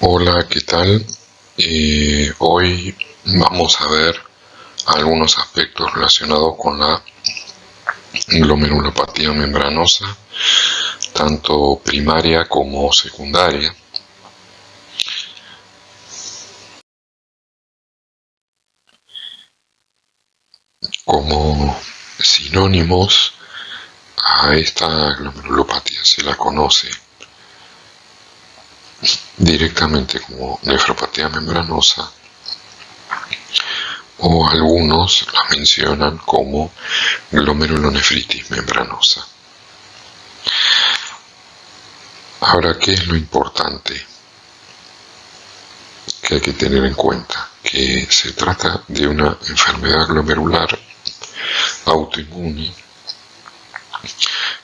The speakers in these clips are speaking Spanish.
Hola, ¿qué tal? Hoy vamos a ver algunos aspectos relacionados con la glomerulopatía membranosa, tanto primaria como secundaria. Como sinónimos a esta glomerulopatía se la conoce directamente como nefropatía membranosa, o algunos la mencionan como glomerulonefritis membranosa. Ahora, ¿qué es lo importante que hay que tener en cuenta? Que se trata de una enfermedad glomerular autoinmune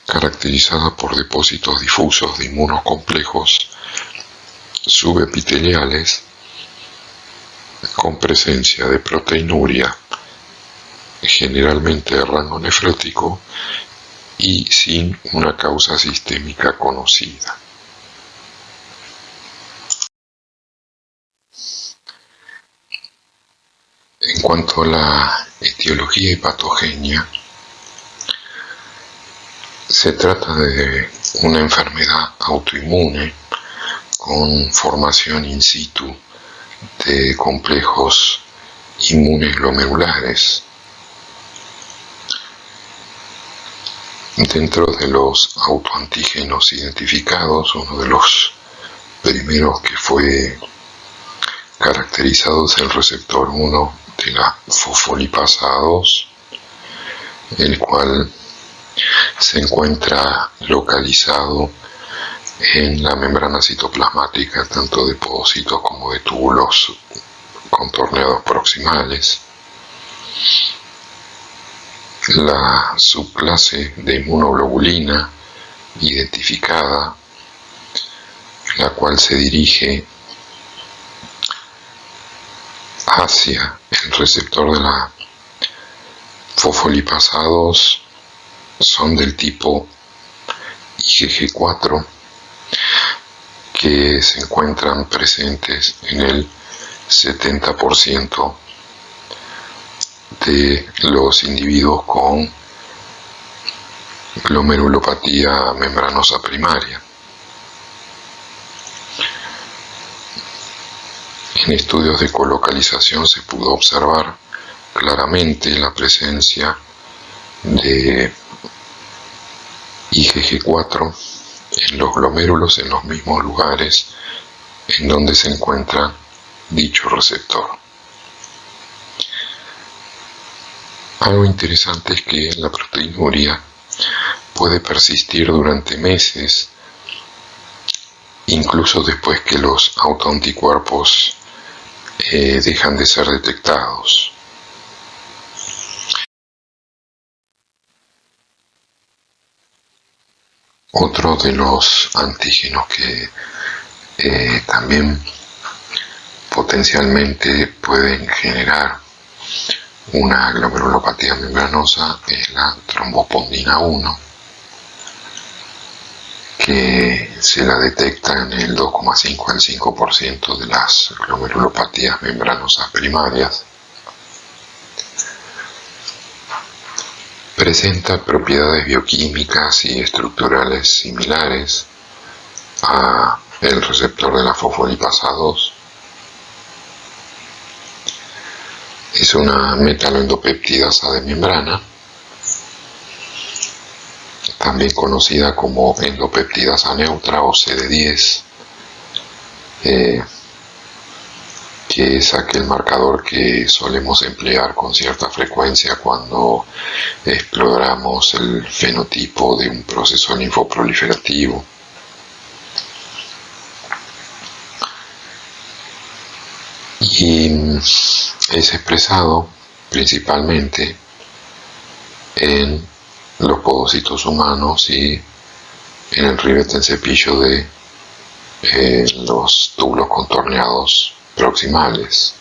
caracterizada por depósitos difusos de inmunocomplejos subepiteliales con presencia de proteinuria, generalmente de rango nefrótico y sin una causa sistémica conocida. En cuanto a la etiología y patogenia, se trata de una enfermedad autoinmune con formación in situ de complejos inmunes glomerulares. Dentro de los autoantígenos identificados, uno de los primeros que fue caracterizado es el receptor 1 de la fosfolipasa 2, el cual se encuentra localizado en la membrana citoplasmática tanto de podocitos como de túbulos contorneados proximales. La subclase de inmunoglobulina identificada, la cual se dirige hacia el receptor de la fosfolipasa 2, son del tipo IgG4, que se encuentran presentes en el 70% de los individuos con glomerulopatía membranosa primaria. En estudios de colocalización se pudo observar claramente la presencia de IgG4 en los glomérulos en los mismos lugares en donde se encuentra dicho receptor. Algo interesante es que la proteinuria puede persistir durante meses, incluso después que los autoanticuerpos dejan de ser detectados. Otro de los antígenos que también potencialmente pueden generar una glomerulopatía membranosa es la trombopondina 1, que se la detecta en el 2,5 al 5% de las glomerulopatías membranosas primarias. Presenta propiedades bioquímicas y estructurales similares a el receptor de la fosfolipasa 2. Es una metaloendopeptidasa de membrana, también conocida como endopeptidasa neutra o CD10, que es aquel marcador que solemos emplear con cierta frecuencia cuando exploramos el fenotipo de un proceso linfoproliferativo. Y es expresado principalmente en los podocitos humanos y en el rivete en cepillo de los túbulos contorneados proximales.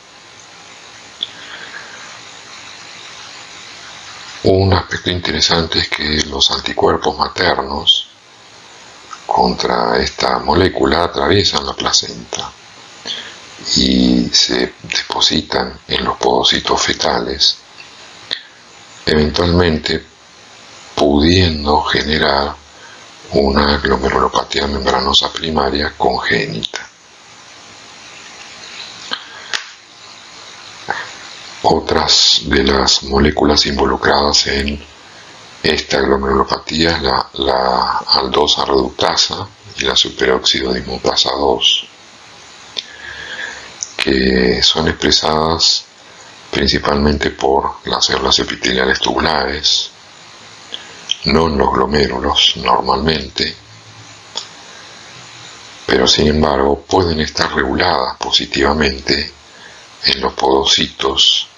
Un aspecto interesante es que los anticuerpos maternos contra esta molécula atraviesan la placenta y se depositan en los podocitos fetales, eventualmente pudiendo generar una glomerulopatía membranosa primaria congénita. Otras de las moléculas involucradas en esta glomerulopatía es la aldosa reductasa y la superóxido dismutasa 2, que son expresadas principalmente por las células epiteliales tubulares, no en los glomérulos normalmente, pero sin embargo pueden estar reguladas positivamente en los podocitos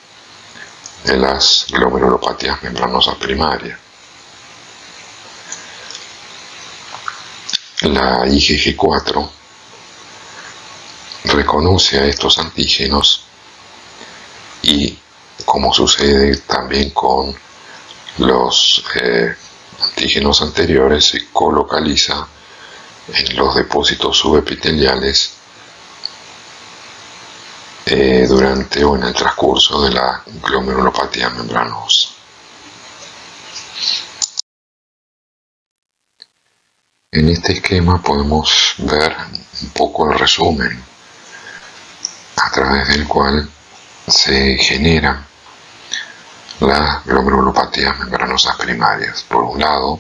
de las glomerulopatías membranosas primarias. La IgG4 reconoce a estos antígenos y, como sucede también con los antígenos anteriores, se colocaliza en los depósitos subepiteliales durante o en el transcurso de la glomerulopatía membranosa. En este esquema podemos ver un poco el resumen a través del cual se generan las glomerulopatías membranosas primarias. Por un lado,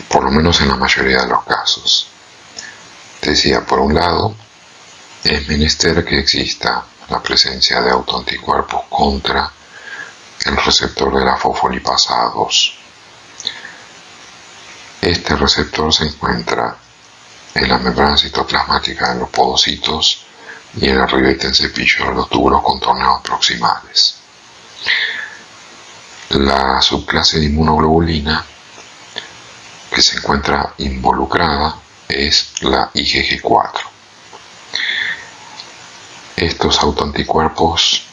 por lo menos en la mayoría de los casos, decía, por un lado, es menester que exista la presencia de autoanticuerpos contra el receptor de la fosfolipasa 2. Este receptor se encuentra en la membrana citoplasmática de los podocitos y en el ribete en cepillo de los túbulos contorneados proximales. La subclase de inmunoglobulina que se encuentra involucrada es la IgG4. Estos autoanticuerpos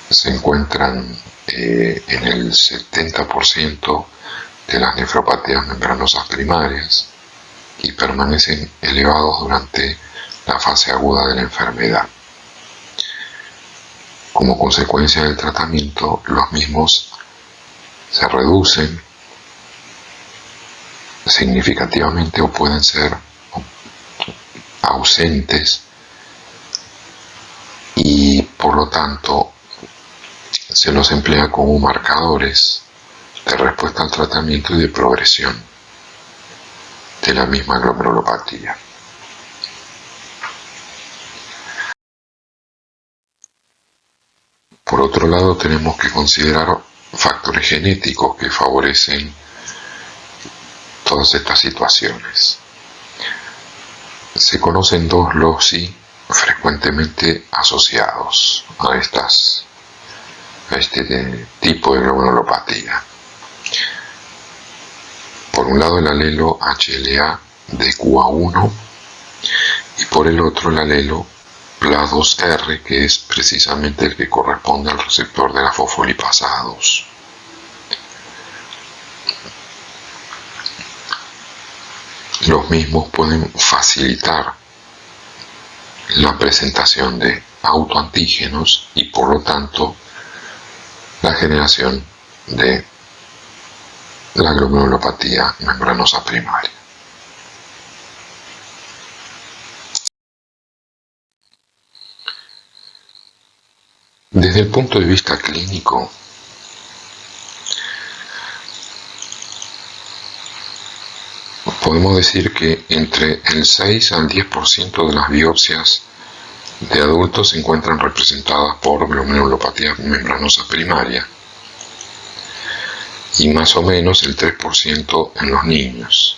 se encuentran en el 70% de las nefropatías membranosas primarias y permanecen elevados durante la fase aguda de la enfermedad. Como consecuencia del tratamiento, los mismos se reducen significativamente o pueden ser ausentes y por lo tanto se los emplea como marcadores de respuesta al tratamiento y de progresión de la misma glomerulopatía. Por otro lado, tenemos que considerar factores genéticos que favorecen todas estas situaciones. Se conocen dos loci frecuentemente asociados a este tipo de glomerulopatía. Por un lado el alelo HLA de QA1 y por el otro el alelo PLA2R, que es precisamente el que corresponde al receptor de la fosfolipasa 2. Los mismos pueden facilitar la presentación de autoantígenos y por lo tanto la generación de la glomerulopatía membranosa primaria. Desde el punto de vista clínico, podemos decir que entre el 6 al 10% de las biopsias de adultos se encuentran representadas por glomerulopatía membranosa primaria y más o menos el 3% en los niños.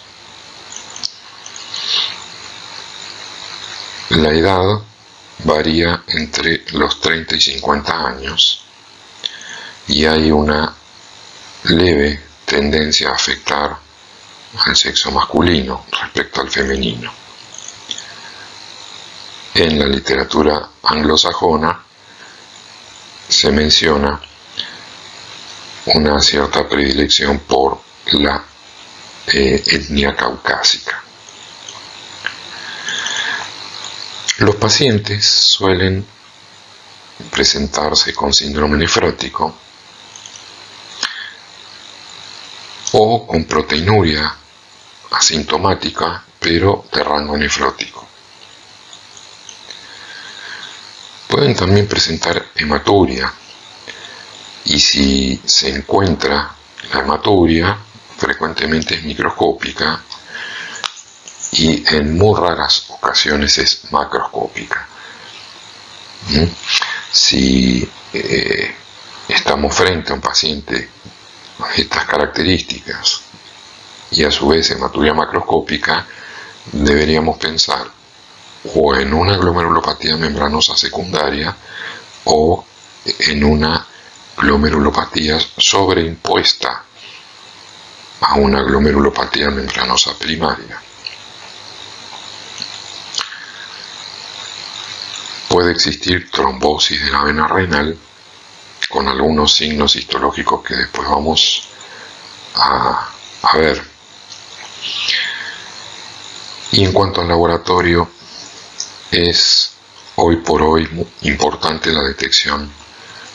La edad varía entre los 30 y 50 años y hay una leve tendencia a afectar al sexo masculino respecto al femenino. En la literatura anglosajona se menciona una cierta predilección por la etnia caucásica. Los pacientes suelen presentarse con síndrome nefrótico o con proteinuria asintomática, pero de rango nefrótico. Pueden también presentar hematuria, y si se encuentra la hematuria, frecuentemente es microscópica y en muy raras ocasiones es macroscópica. Si estamos frente a un paciente con estas características y a su vez hematuria macroscópica, deberíamos pensar o en una glomerulopatía membranosa secundaria o en una glomerulopatía sobreimpuesta a una glomerulopatía membranosa primaria. Puede existir trombosis de la vena renal con algunos signos histológicos que después vamos a ver. Y en cuanto al laboratorio, es hoy por hoy muy importante la detección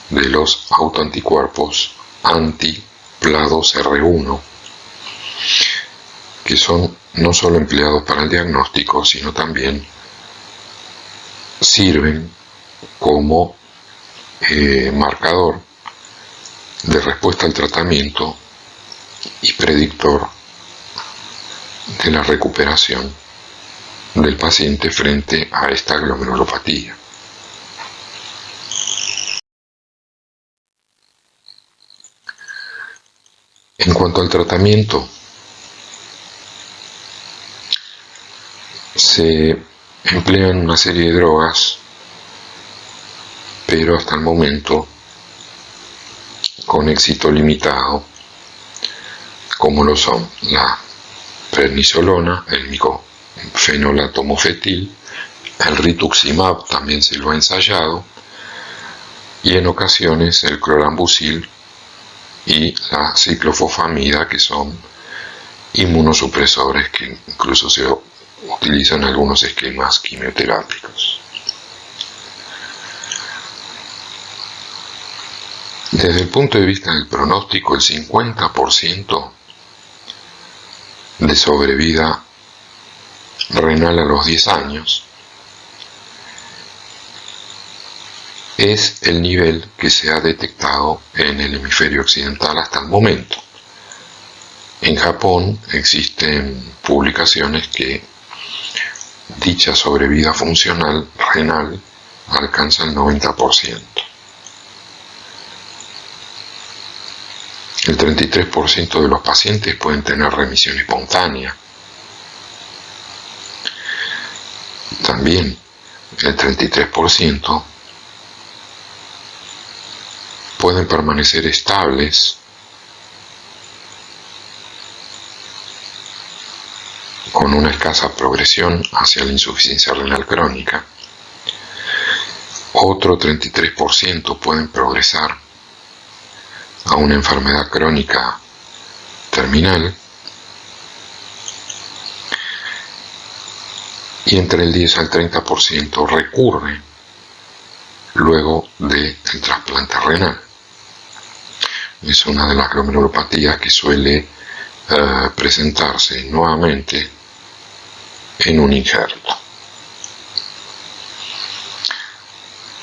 de los autoanticuerpos anti-PLA2R1, que son no solo empleados para el diagnóstico, sino también sirven como marcador de respuesta al tratamiento y predictor de la recuperación del paciente frente a esta glomerulopatía. En cuanto al tratamiento, se emplean una serie de drogas, pero hasta el momento con éxito limitado, como lo son la prednisolona, el micofenolato mofetil, el rituximab también se lo ha ensayado, y en ocasiones el clorambucil y la ciclofosfamida, que son inmunosupresores que incluso se utilizan en algunos esquemas quimioterápicos. Desde el punto de vista del pronóstico, el 50% de sobrevida renal a los 10 años es el nivel que se ha detectado en el hemisferio occidental hasta el momento. En Japón existen publicaciones que dicha sobrevida funcional renal alcanza el 90%. El 33% de los pacientes pueden tener remisión espontánea. También el 33% pueden permanecer estables con una escasa progresión hacia la insuficiencia renal crónica. Otro 33% pueden progresar a una enfermedad crónica terminal, y entre el 10 al 30% recurre luego del trasplante renal. Es una de las glomerulopatías que suele presentarse nuevamente en un injerto.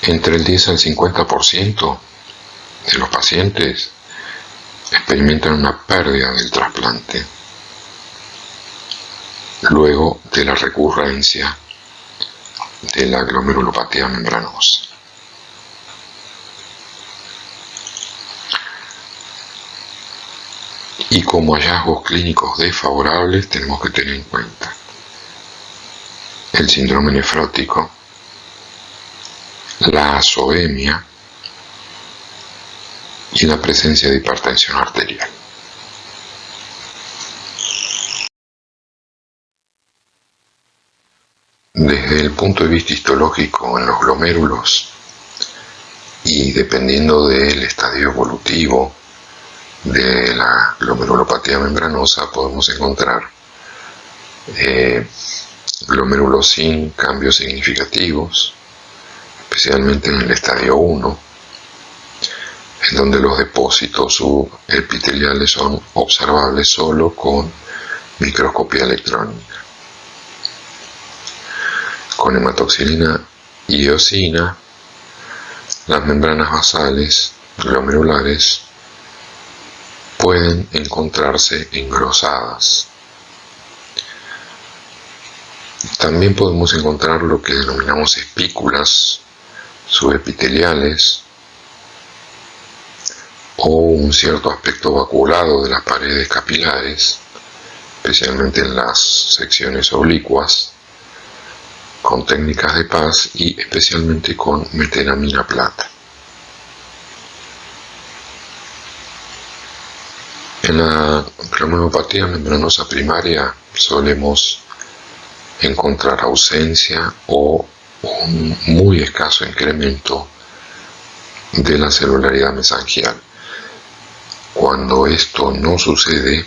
Entre el 10 al 50% de los pacientes experimentan una pérdida del trasplante luego de la recurrencia de la glomerulopatía membranosa. Y como hallazgos clínicos desfavorables tenemos que tener en cuenta el síndrome nefrótico, la azoemia y la presencia de hipertensión arterial. Desde el punto de vista histológico en los glomérulos, y dependiendo del estadio evolutivo de la glomerulopatía membranosa, podemos encontrar glomérulos sin cambios significativos, especialmente en el estadio 1, en donde los depósitos subepiteliales son observables solo con microscopía electrónica. Con hematoxilina y eosina, las membranas basales glomerulares pueden encontrarse engrosadas. También podemos encontrar lo que denominamos espículas subepiteliales o un cierto aspecto vacuolado de las paredes capilares, especialmente en las secciones oblicuas, con técnicas de Paz y especialmente con meteramina plata. En la glomerulopatía membranosa primaria solemos encontrar ausencia o un muy escaso incremento de la celularidad mesangial. Cuando esto no sucede,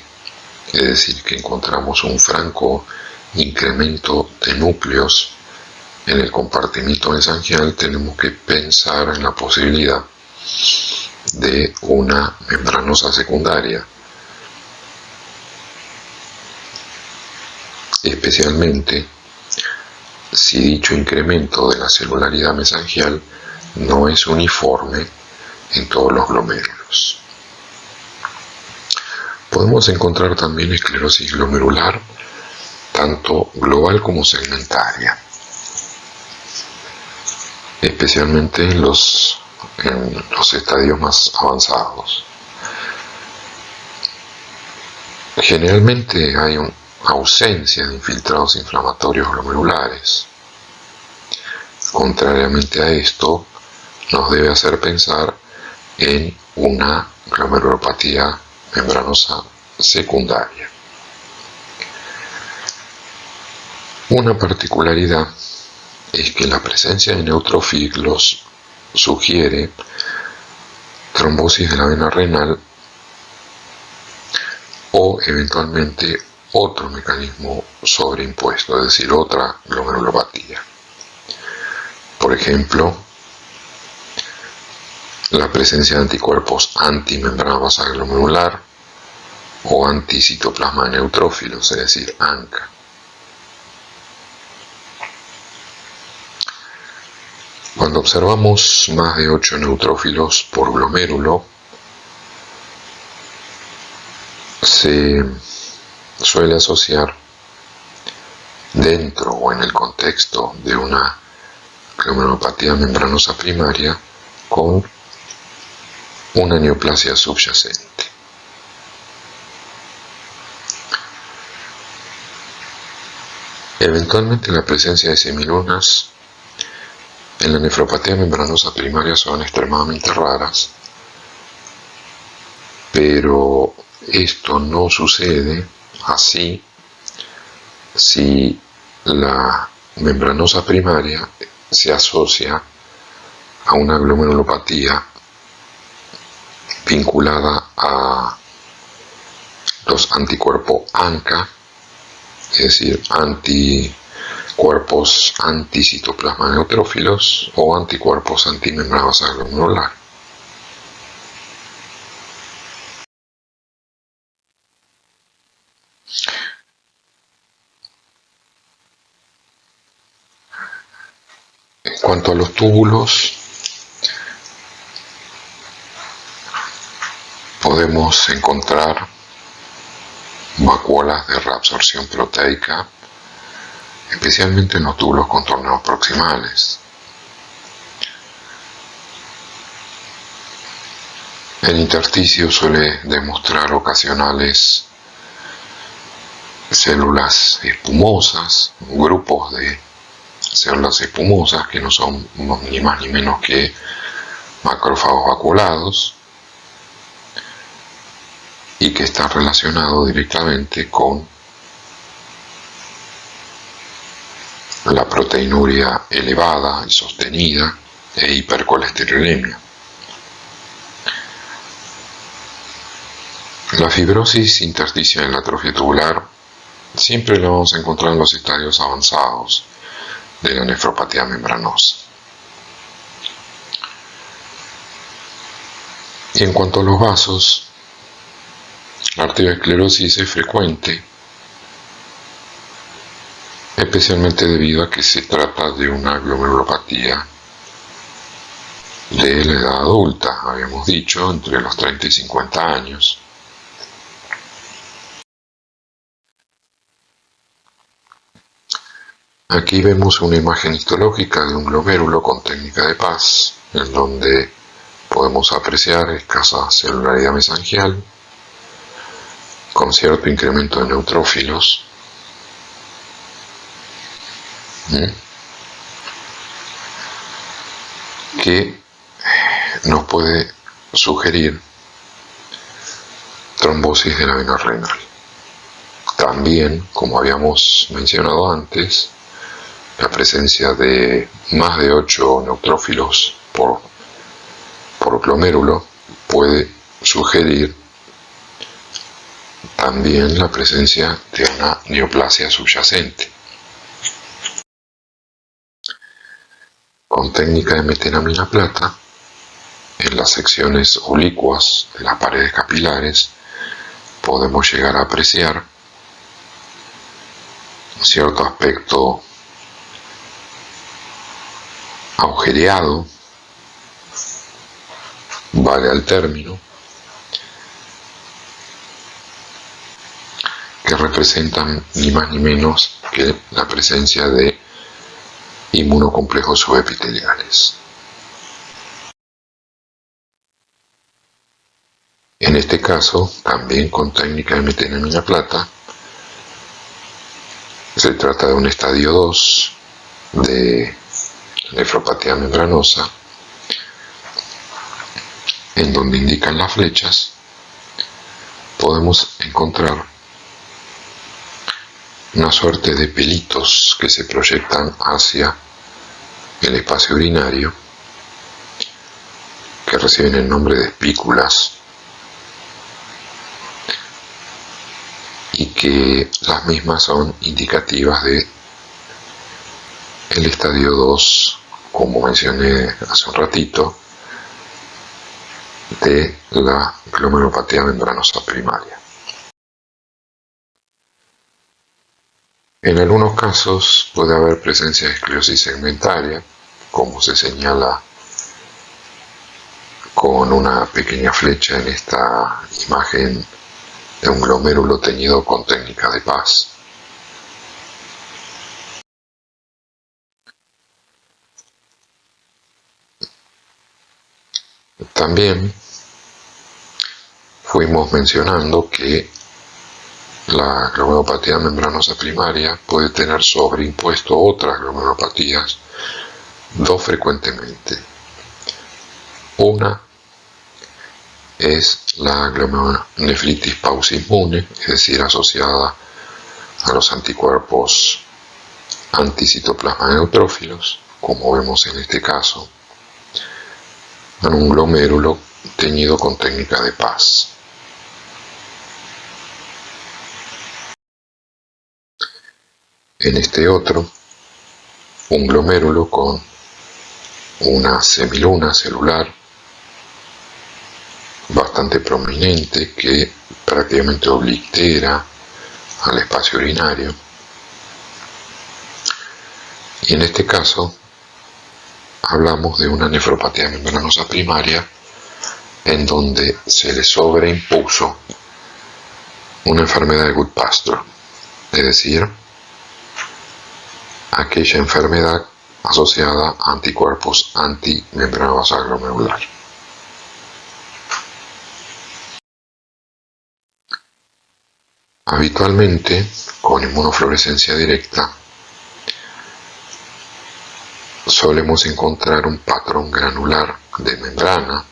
es decir, que encontramos un franco incremento de núcleos en el compartimiento mesangial, tenemos que pensar en la posibilidad de una membranosa secundaria, especialmente si dicho incremento de la celularidad mesangial no es uniforme en todos los glomérulos. Podemos encontrar también esclerosis glomerular, tanto global como segmentaria, especialmente en los estadios más avanzados. Generalmente hay una ausencia de infiltrados inflamatorios glomerulares. Contrariamente a esto, nos debe hacer pensar en una glomerulopatía membranosa secundaria. Una particularidad es que la presencia de neutrófilos sugiere trombosis de la vena renal o eventualmente otro mecanismo sobreimpuesto, es decir, otra glomerulopatía. Por ejemplo, la presencia de anticuerpos antimembrana basal glomerular o anticitoplasma de neutrófilos, es decir, ANCA. Cuando observamos más de 8 neutrófilos por glomérulo, se suele asociar dentro o en el contexto de una glomerulopatía membranosa primaria con una neoplasia subyacente. Eventualmente la presencia de semilunas en la nefropatía membranosa primaria son extremadamente raras, pero esto no sucede así si la membranosa primaria se asocia a una glomerulopatía vinculada a los anticuerpos ANCA, es decir, anticuerpos anticitoplasma neutrófilos o anticuerpos antimembrana basal glomerular. En cuanto a los túbulos, podemos encontrar vacuolas de reabsorción proteica, especialmente en los túbulos contorneados proximales. El intersticio suele demostrar ocasionales células espumosas, grupos de células espumosas que no son ni más ni menos que macrófagos vacuolados y que están relacionados directamente con la proteinuria elevada y sostenida e hipercolesterolemia. La fibrosis intersticial en la atrofia tubular siempre lo vamos a encontrar en los estadios avanzados de la nefropatía membranosa. Y en cuanto a los vasos, la arteriosclerosis es frecuente, especialmente debido a que se trata de una glomerulopatía de la edad adulta, habíamos dicho, entre los 30 y 50 años. Aquí vemos una imagen histológica de un glomérulo con técnica de Paz, en donde podemos apreciar escasa celularidad mesangial, con cierto incremento de neutrófilos, que nos puede sugerir trombosis de la vena renal. También, como habíamos mencionado antes, la presencia de más de 8 neutrófilos por glomérulo puede sugerir también la presencia de una neoplasia subyacente. Con técnica de metenamina plata, en las secciones oblicuas de las paredes capilares podemos llegar a apreciar cierto aspecto agujereado, vale al término, que representan ni más ni menos que la presencia de inmunocomplejos subepiteliales. En este caso, también con técnica de metenamina plata, se trata de un estadio 2 de nefropatía membranosa, en donde indican las flechas, podemos encontrar una suerte de pelitos que se proyectan hacia el espacio urinario, que reciben el nombre de espículas, y que las mismas son indicativas de el estadio 2, como mencioné hace un ratito, de la glomerulopatía membranosa primaria. En algunos casos puede haber presencia de esclerosis segmentaria, como se señala con una pequeña flecha en esta imagen de un glomérulo teñido con técnica de Paz. También fuimos mencionando que la glomerulopatía membranosa primaria puede tener sobreimpuesto otras glomerulopatías, dos frecuentemente. Una es la glomerulonefritis pauciinmune, es decir, asociada a los anticuerpos anticitoplasma neutrófilos, como vemos en este caso, en un glomérulo teñido con técnica de Paz. En este otro, un glomérulo con una semiluna celular bastante prominente que prácticamente oblitera al espacio urinario. Y en este caso hablamos de una nefropatía membranosa primaria en donde se le sobreimpuso una enfermedad de Goodpasture, es decir, aquella enfermedad asociada a anticuerpos antimembrana basal glomerular. Habitualmente, con inmunofluorescencia directa, solemos encontrar un patrón granular de membrana,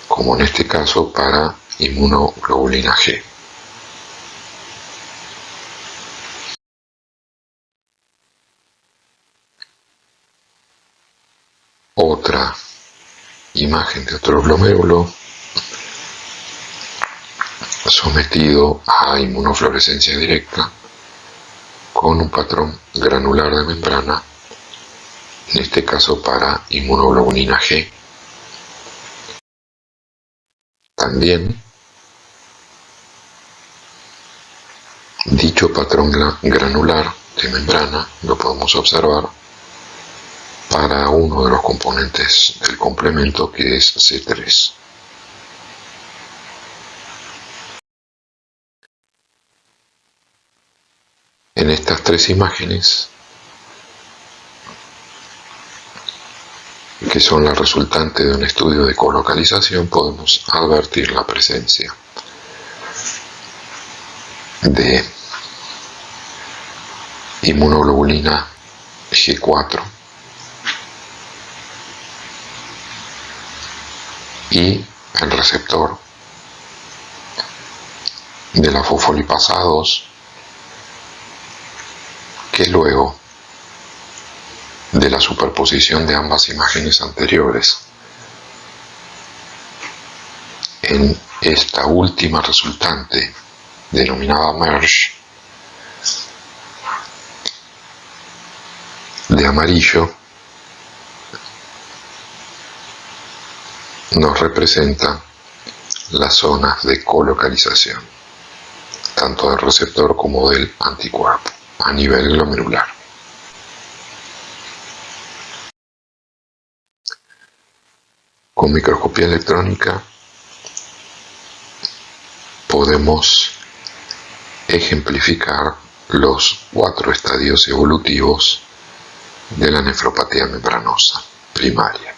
como en este caso para inmunoglobulina G. Otra imagen de otro glomérulo sometido a inmunofluorescencia directa con un patrón granular de membrana, en este caso para inmunoglobulina G. También dicho patrón granular de membrana lo podemos observar para uno de los componentes del complemento, que es C3. En estas tres imágenes, que son la resultante de un estudio de colocalización, podemos advertir la presencia de inmunoglobulina G4 y el receptor de la fosfolipasa 2, que luego de la superposición de ambas imágenes anteriores en esta última resultante denominada merge de amarillo, nos representa las zonas de colocalización tanto del receptor como del anticuerpo a nivel glomerular. Con microscopía electrónica podemos ejemplificar los 4 estadios evolutivos de la nefropatía membranosa primaria.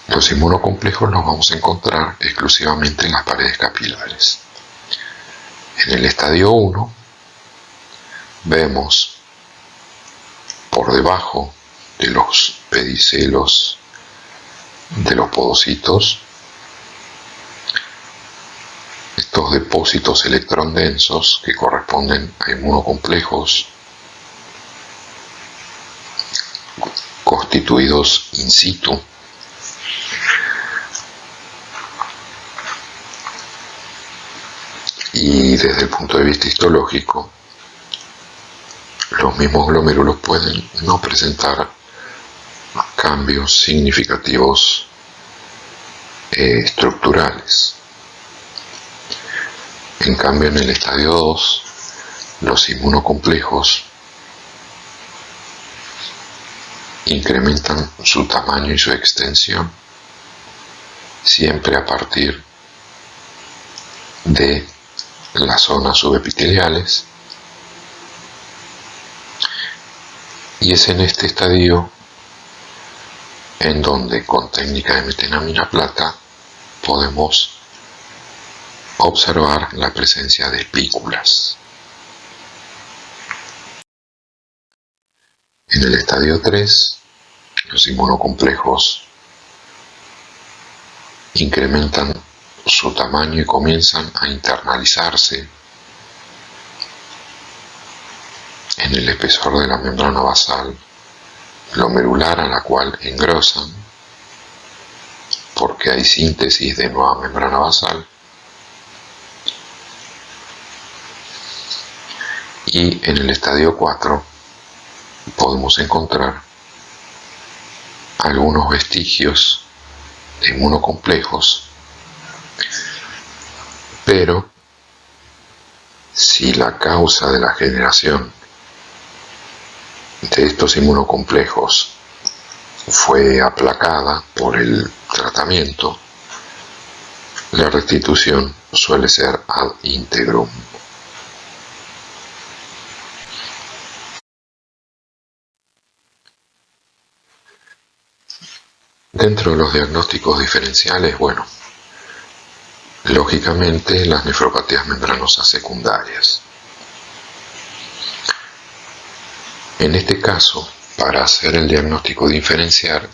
Los inmunocomplejos los vamos a encontrar exclusivamente en las paredes capilares. En el estadio 1 vemos por debajo de los pedicelos de los podocitos estos depósitos electrondensos que corresponden a inmunocomplejos constituidos in situ. Y desde el punto de vista histológico, los mismos glomérulos pueden no presentar cambios significativos estructurales. En cambio, en el estadio 2, los inmunocomplejos incrementan su tamaño y su extensión, siempre a partir de las zonas subepiteliales, y es en este estadio en donde con técnica de metenamina plata podemos observar la presencia de espículas. En el estadio 3, los inmunocomplejos incrementan su tamaño y comienzan a internalizarse en el espesor de la membrana basal glomerular, a la cual engrosan porque hay síntesis de nueva membrana basal, y en el estadio 4 podemos encontrar algunos vestigios de inmunocomplejos, pero si la causa de la generación de estos inmunocomplejos fue aplacada por el tratamiento, la restitución suele ser ad integrum. Dentro de los diagnósticos diferenciales, lógicamente las nefropatías membranosas secundarias. En este caso, para hacer el diagnóstico diferencial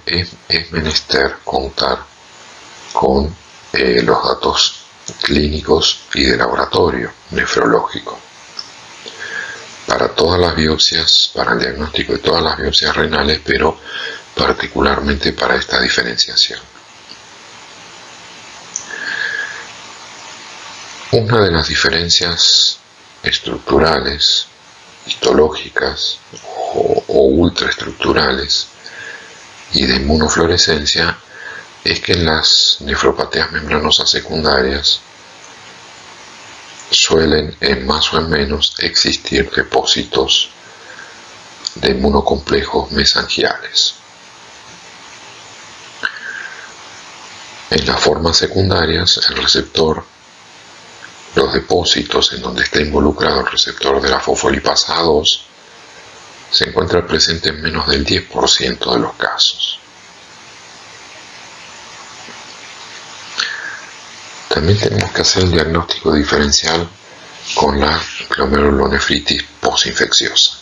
es menester contar con los datos clínicos y de laboratorio nefrológico. Para todas las biopsias, para el diagnóstico de todas las biopsias renales, pero particularmente para esta diferenciación. Una de las diferencias estructurales, histológicas o ultraestructurales y de inmunofluorescencia es que en las nefropatías membranosas secundarias suelen en más o en menos existir depósitos de inmunocomplejos mesangiales. En las formas secundarias, el receptor, los depósitos en donde está involucrado el receptor de la fosfolipasa 2 se encuentra presente en menos del 10% de los casos. También tenemos que hacer el diagnóstico diferencial con la glomerulonefritis posinfecciosa.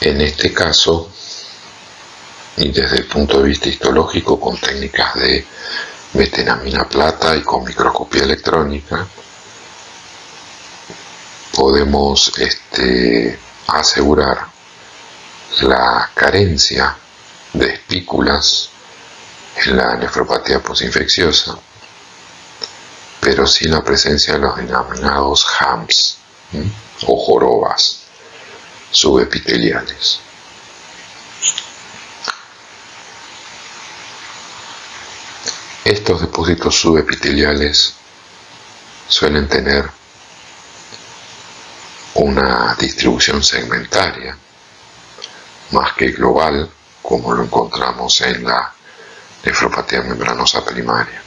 En este caso, y desde el punto de vista histológico, con técnicas de metenamina plata y con microscopía electrónica, podemos asegurar la carencia de espículas en la nefropatía posinfecciosa, pero sin la presencia de los denominados HAMS o jorobas subepiteliales. Estos depósitos subepiteliales suelen tener una distribución segmentaria más que global, como lo encontramos en la nefropatía membranosa primaria.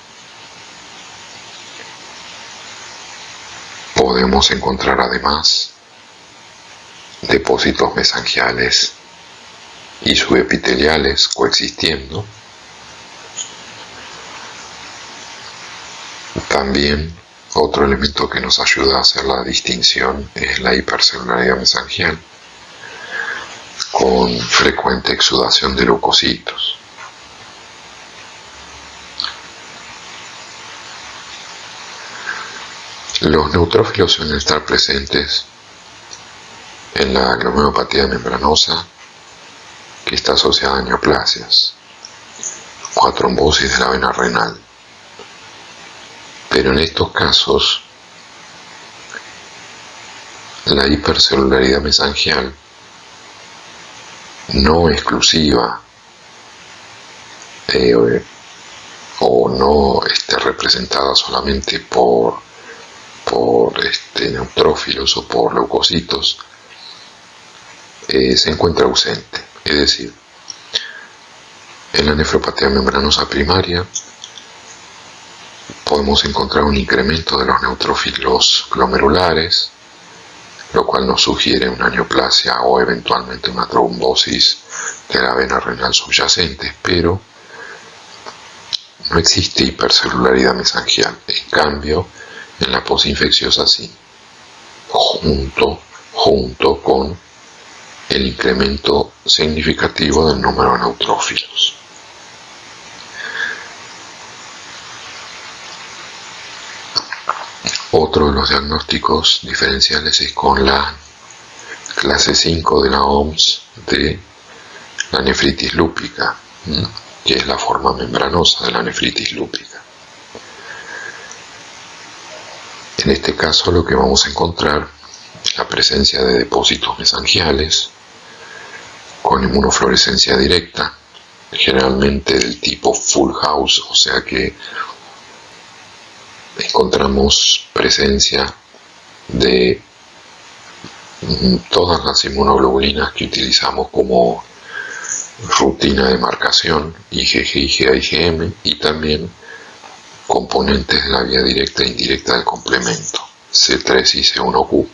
Podemos encontrar además depósitos mesangiales y subepiteliales coexistiendo. También otro elemento que nos ayuda a hacer la distinción es la hipercelularidad mesangial, con frecuente exudación de leucocitos. Los neutrófilos suelen estar presentes en la glomerulopatía membranosa, que está asociada a neoplasias o a trombosis de la vena renal. Pero en estos casos, la hipercelularidad mesangial no exclusiva o no representada solamente por neutrófilos o por leucocitos, se encuentra ausente. Es decir, en la nefropatía membranosa primaria podemos encontrar un incremento de los neutrófilos glomerulares, lo cual nos sugiere una neoplasia o eventualmente una trombosis de la vena renal subyacente, pero no existe hipercelularidad mesangial. En cambio, en la posinfecciosa sí, junto con el incremento significativo del número de neutrófilos. Otro de los diagnósticos diferenciales es con la clase 5 de la OMS de la nefritis lúpica, que es la forma membranosa de la nefritis lúpica. En este caso lo que vamos a encontrar es la presencia de depósitos mesangiales con inmunofluorescencia directa, generalmente del tipo full house, o sea que encontramos presencia de todas las inmunoglobulinas que utilizamos como rutina de marcación, IgG, IgA, IgM, y también componentes de la vía directa e indirecta del complemento, C3 y C1q.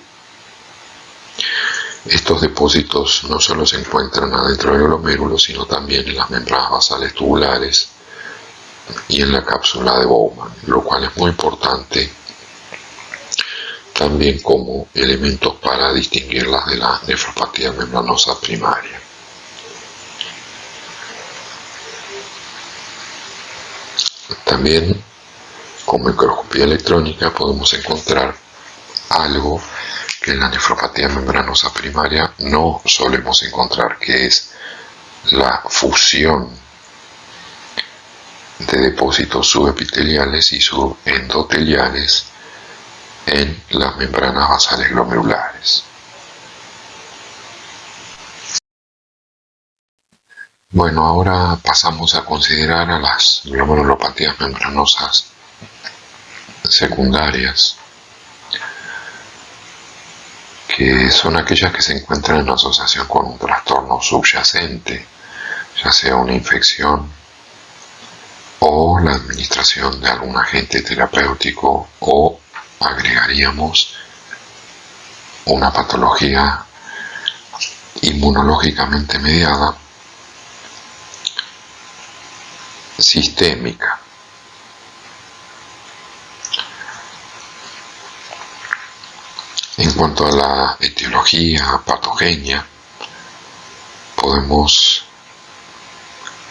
Estos depósitos no solo se encuentran adentro del glomérulo, sino también en las membranas basales tubulares y en la cápsula de Bowman, lo cual es muy importante también como elementos para distinguirlas de la nefropatía membranosa primaria. También con microscopía electrónica podemos encontrar algo que en la nefropatía membranosa primaria no solemos encontrar, que es la fusión de depósitos subepiteliales y subendoteliales en las membranas basales glomerulares. Bueno, ahora pasamos a considerar a las glomerulopatías membranosas secundarias, que son aquellas que se encuentran en asociación con un trastorno subyacente, ya sea una infección o la administración de algún agente terapéutico, o agregaríamos una patología inmunológicamente mediada sistémica. En cuanto a la etiología patogenia, podemos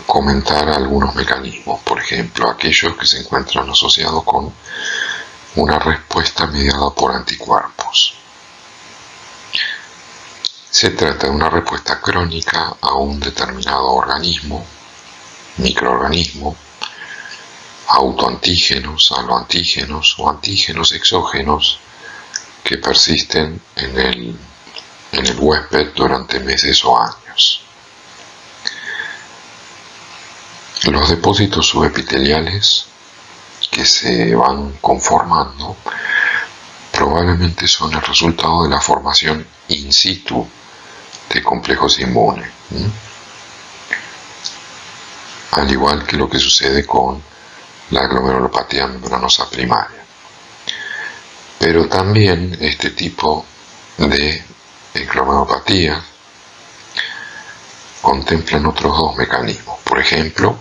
comentar algunos mecanismos, por ejemplo, aquellos que se encuentran asociados con una respuesta mediada por anticuerpos. Se trata de una respuesta crónica a un determinado organismo, microorganismo, autoantígenos, aloantígenos o antígenos exógenos que persisten en el huésped durante meses o años. Los depósitos subepiteliales que se van conformando probablemente son el resultado de la formación in situ de complejos inmunes, al igual que lo que sucede con la glomerulopatía membranosa primaria. Pero también este tipo de glomerulopatía contemplan otros dos mecanismos, por ejemplo,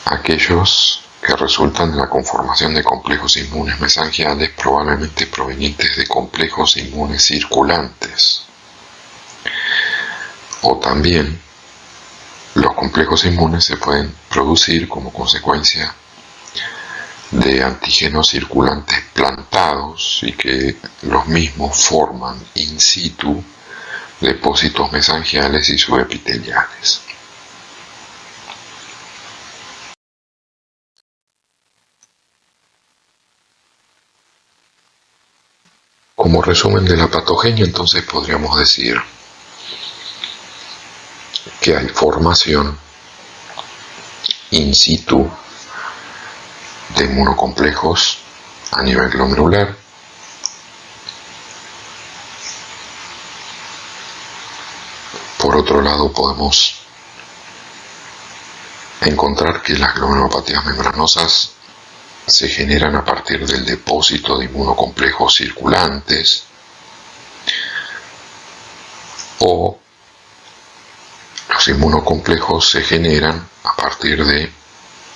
aquellos que resultan de la conformación de complejos inmunes mesangiales, probablemente provenientes de complejos inmunes circulantes, o también los complejos inmunes se pueden producir como consecuencia de antígenos circulantes plantados y que los mismos forman in situ depósitos mesangiales y subepiteliales. Como resumen de la patogenia, entonces podríamos decir que hay formación in situ de inmunocomplejos a nivel glomerular, por otro lado podemos encontrar que las glomerulopatías membranosas se generan a partir del depósito de inmunocomplejos circulantes, o los inmunocomplejos se generan a partir de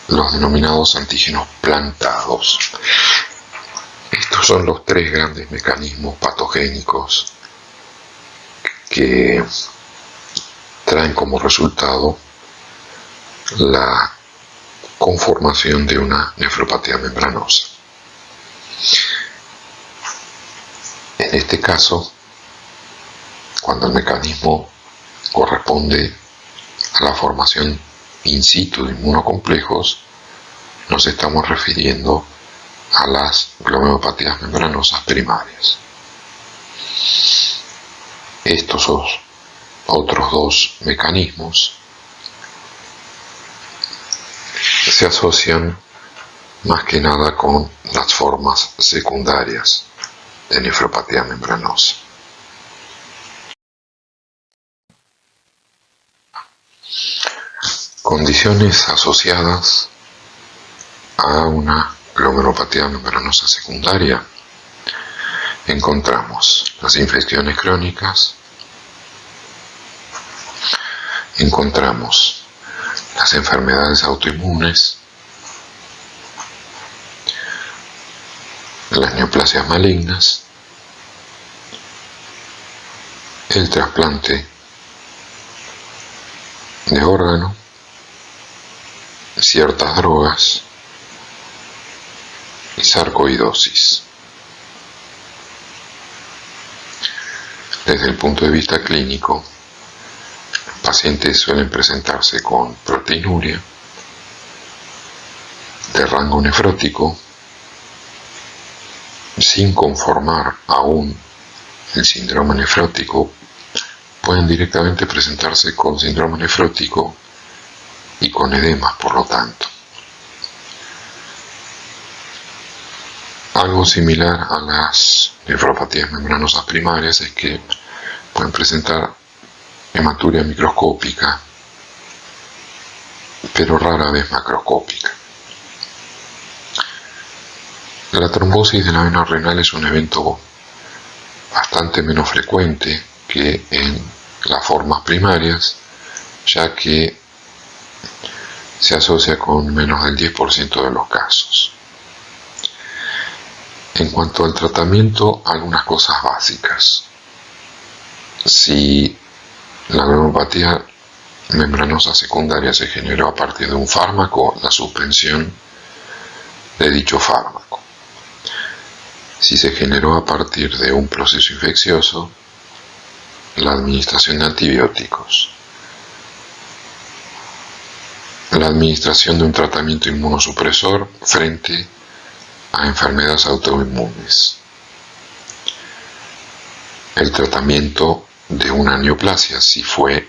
los denominados antígenos plantados. Estos son los tres grandes mecanismos patogénicos que traen como resultado la conformación de una nefropatía membranosa. En este caso, cuando el mecanismo corresponde a la formación in situ de inmunocomplejos, nos estamos refiriendo a las glomerulopatías membranosas primarias. Estos otros dos mecanismos se asocian más que nada con las formas secundarias de nefropatía membranosa. Condiciones asociadas a una glomerulopatía membranosa secundaria: encontramos las infecciones crónicas, encontramos las enfermedades autoinmunes, las neoplasias malignas, el trasplante de órgano, ciertas drogas y sarcoidosis. Desde el punto de vista clínico, los pacientes suelen presentarse con proteinuria, de rango nefrótico, sin conformar aún el síndrome nefrótico, pueden directamente presentarse con síndrome nefrótico y con edemas, por lo tanto. Algo similar a las nefropatías membranosas primarias es que pueden presentar hematuria microscópica, pero rara vez macroscópica. La trombosis de la vena renal es un evento bastante menos frecuente que en las formas primarias, ya que se asocia con menos del 10% de los casos. En cuanto al tratamiento, algunas cosas básicas. Si la glomerulopatía membranosa secundaria se generó a partir de un fármaco, la suspensión de dicho fármaco. Si se generó a partir de un proceso infeccioso, la administración de antibióticos. La administración de un tratamiento inmunosupresor frente a enfermedades autoinmunes. El tratamiento de una neoplasia, si fue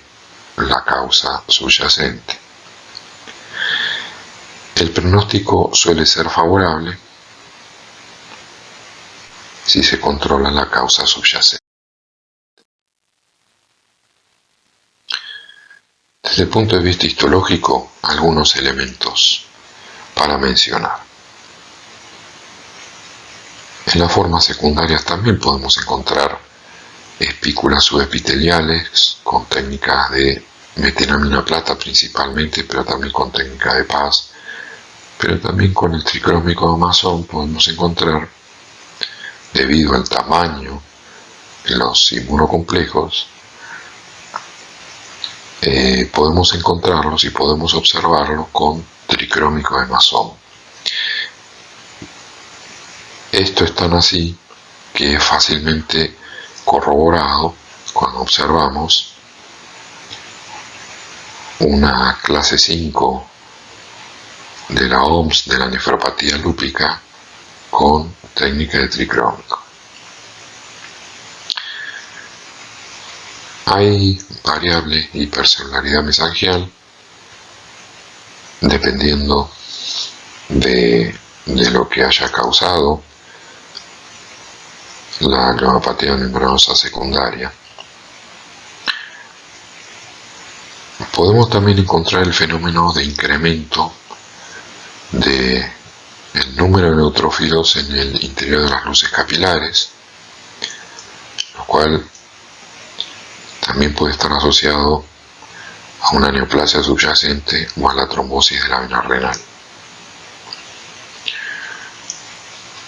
la causa subyacente. El pronóstico suele ser favorable si se controla la causa subyacente. Desde el punto de vista histológico, algunos elementos para mencionar. En las formas secundarias también podemos encontrar espículas subepiteliales con técnicas de metenamina plata principalmente, pero también con técnica de Paz, pero también con el tricrómico de Masson podemos encontrar, debido al tamaño de los inmunocomplejos, podemos encontrarlos y podemos observarlos con tricrómico de Masson. Esto es tan así que es fácilmente corroborado cuando observamos una clase 5 de la OMS de la nefropatía lúpica con técnica de tricrómico. Hay variable hipercelularidad mesangial dependiendo de lo que haya causado la glomerulopatía membranosa secundaria. Podemos también encontrar el fenómeno de incremento de el número de neutrófilos en el interior de las luces capilares, lo cual también puede estar asociado a una neoplasia subyacente o a la trombosis de la vena renal.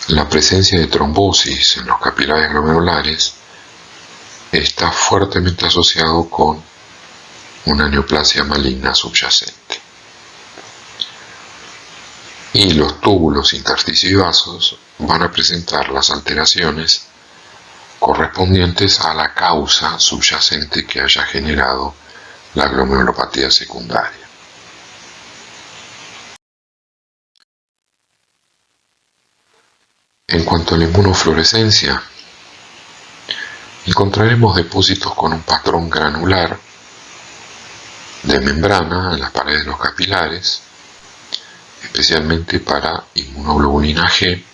La presencia de trombosis en los capilares glomerulares está fuertemente asociado con una neoplasia maligna subyacente. Y los túbulos, intersticios y vasos van a presentar las alteraciones correspondientes a la causa subyacente que haya generado la glomerulopatía secundaria. En cuanto a la inmunofluorescencia, encontraremos depósitos con un patrón granular de membrana en las paredes de los capilares, especialmente para inmunoglobulina G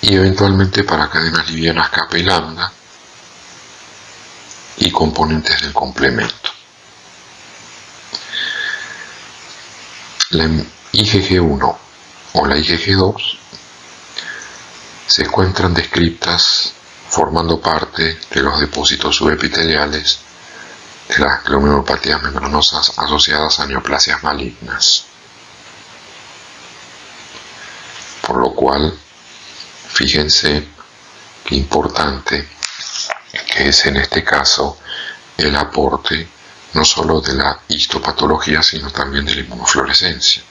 y eventualmente para cadenas livianas kappa y lambda y componentes del complemento. La IgG1 o la IgG2 se encuentran descritas formando parte de los depósitos subepiteliales de las glomerulopatías membranosas asociadas a neoplasias malignas. Por lo cual, fíjense qué importante que es en este caso el aporte no solo de la histopatología, sino también de la inmunofluorescencia.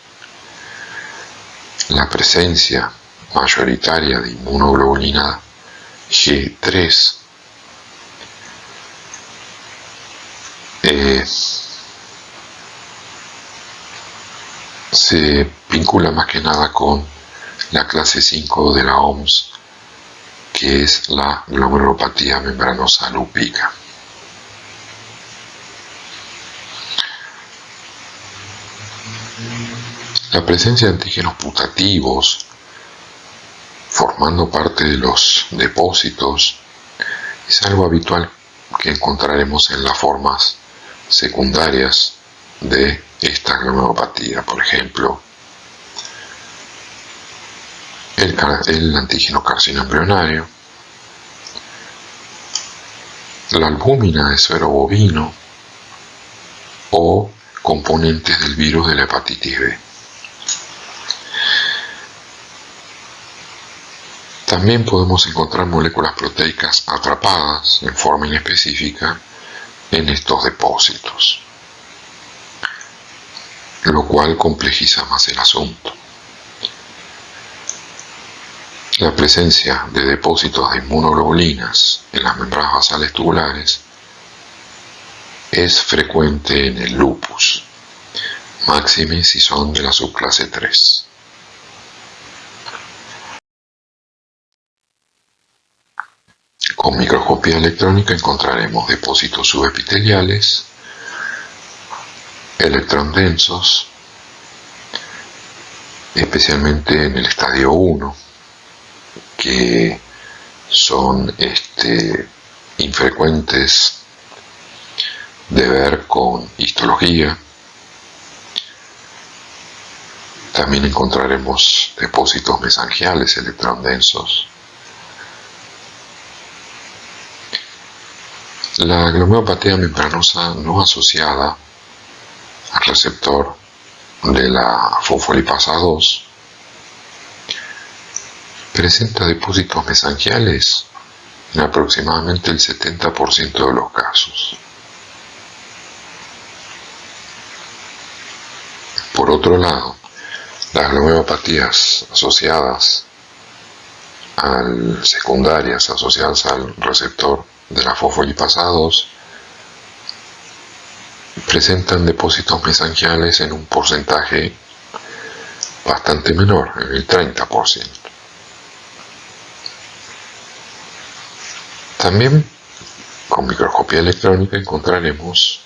La presencia mayoritaria de inmunoglobulina G3 se vincula más que nada con la clase 5 de la OMS, que es la glomerulopatía membranosa lúpica. La presencia de antígenos putativos formando parte de los depósitos es algo habitual que encontraremos en las formas secundarias de esta glomerulopatía. Por ejemplo, el antígeno carcinoembrionario, la albúmina de suero bovino o componentes del virus de la hepatitis B. También podemos encontrar moléculas proteicas atrapadas en forma inespecífica en estos depósitos, lo cual complejiza más el asunto. La presencia de depósitos de inmunoglobulinas en las membranas basales tubulares es frecuente en el lupus, máxime si son de la subclase 3. Con microscopía electrónica encontraremos depósitos subepiteliales, electrondensos, especialmente en el estadio 1, que son infrecuentes de ver con histología. También encontraremos depósitos mesangiales electrondensos. La glomerulopatía membranosa no asociada al receptor de la fosfolipasa 2 presenta depósitos mesangiales en aproximadamente el 70% de los casos. Por otro lado, las glomerulopatías secundarias asociadas al receptor de la fosfolipasa 2 presentan depósitos mesangiales en un porcentaje bastante menor, en el 30%. También con microscopía electrónica encontraremos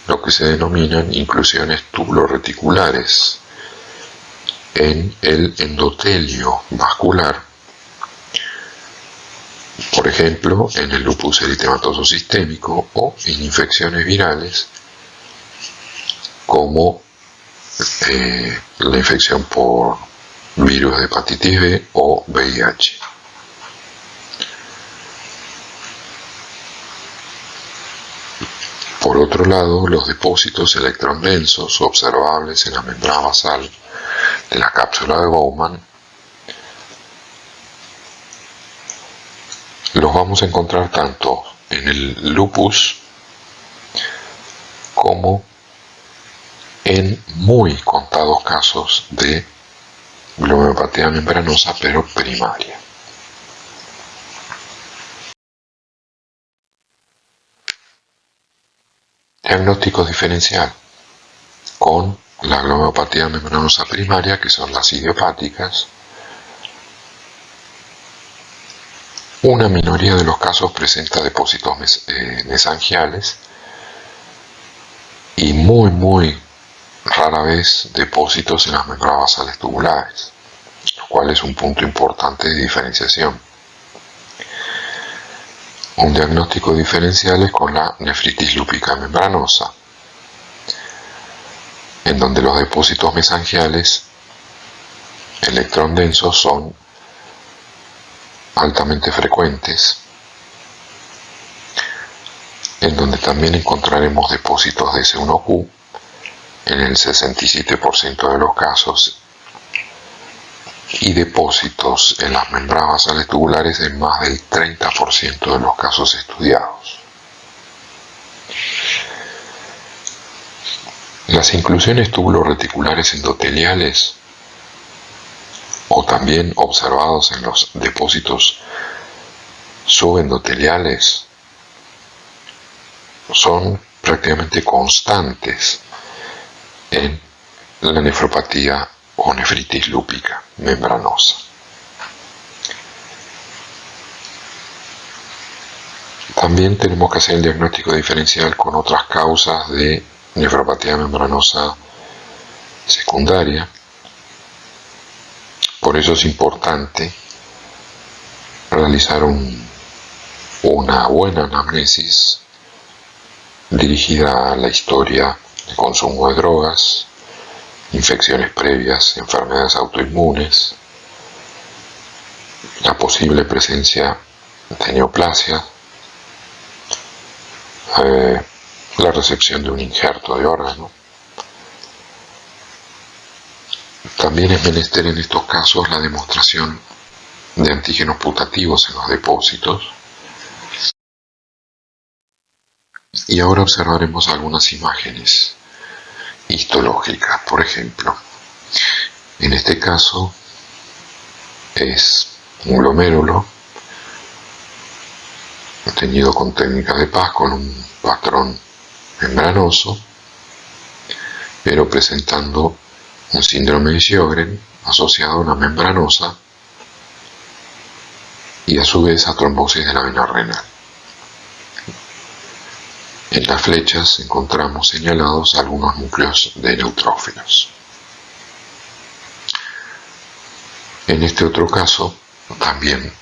lo que se denominan inclusiones tubuloreticulares en el endotelio vascular, por ejemplo en el lupus eritematoso sistémico o en infecciones virales como la infección por virus de hepatitis B o VIH. Por otro lado, los depósitos electrondensos observables en la membrana basal de la cápsula de Bowman los vamos a encontrar tanto en el lupus como en muy contados casos de glomerulopatía membranosa pero primaria. Diagnóstico diferencial con la glomerulopatía membranosa primaria, que son las idiopáticas. Una minoría de los casos presenta depósitos mesangiales y muy rara vez depósitos en las membranas basales tubulares, lo cual es un punto importante de diferenciación. Un diagnóstico diferencial es con la nefritis lúpica membranosa, en donde los depósitos mesangiales electrondensos son altamente frecuentes, en donde también encontraremos depósitos de S1Q en el 67% de los casos y depósitos en las membranas basales tubulares en más del 30% de los casos estudiados. Las inclusiones tubuloreticulares endoteliales, o también observados en los depósitos subendoteliales, son prácticamente constantes en la nefropatía o nefritis lúpica membranosa. También tenemos que hacer el diagnóstico diferencial con otras causas de nefropatía membranosa secundaria. Por eso es importante realizar una buena anamnesis dirigida a la historia de consumo de drogas, infecciones previas, enfermedades autoinmunes, la posible presencia de neoplasia, la recepción de un injerto de órgano. También es menester en estos casos la demostración de antígenos putativos en los depósitos. Y ahora observaremos algunas imágenes histológicas. Por ejemplo, en este caso es un glomérulo teñido con técnica de Paz con un patrón membranoso, pero presentando un síndrome de Sjögren asociado a una membranosa y a su vez a trombosis de la vena renal. En las flechas encontramos señalados algunos núcleos de neutrófilos. En este otro caso también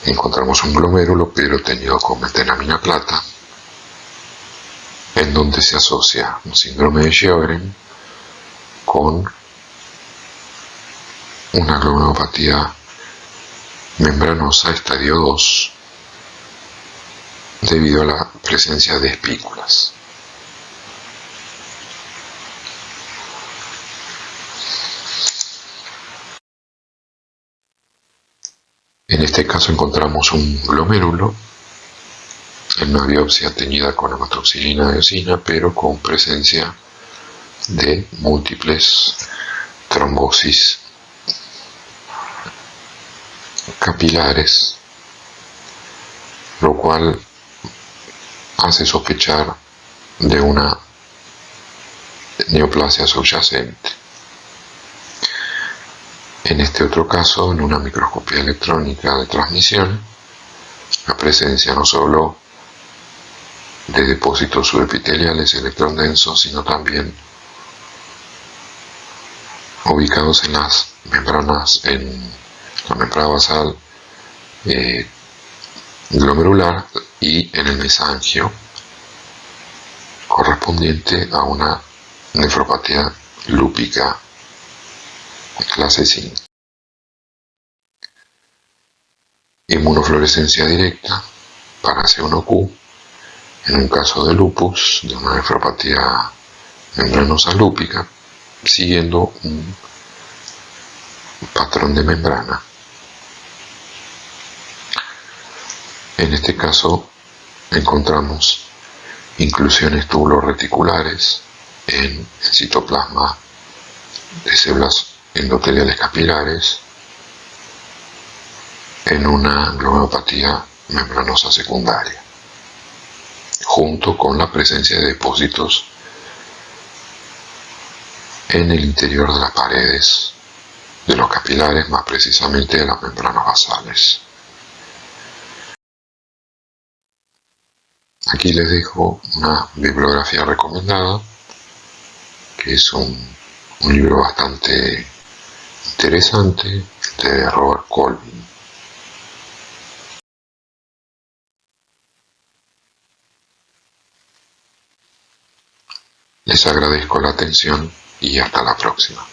encontramos un glomérulo pero teñido con metenamina plata, en donde se asocia un síndrome de Sjögren con una glomerulopatía membranosa estadio 2 debido a la presencia de espículas. En este caso encontramos un glomérulo en una biopsia teñida con hematoxilina de eosina, pero con presencia de múltiples trombosis capilares, lo cual hace sospechar de una neoplasia subyacente. En este otro caso, en una microscopía electrónica de transmisión, la presencia no solo de depósitos subepiteliales electrodensos, sino también ubicados en las membranas, en la membrana basal glomerular y en el mesangio, correspondiente a una nefropatía lúpica clase 5. Inmunofluorescencia directa para C1Q en un caso de lupus, de una nefropatía membranosa lúpica, siguiendo un patrón de membrana. En este caso encontramos inclusiones tubuloreticulares en el citoplasma de células endoteliales capilares en una glomerulopatía membranosa secundaria, junto con la presencia de depósitos en el interior de las paredes de los capilares, más precisamente de las membranas basales. Aquí les dejo una bibliografía recomendada, que es un libro bastante interesante de Robert Colvin. Les agradezco la atención y hasta la próxima.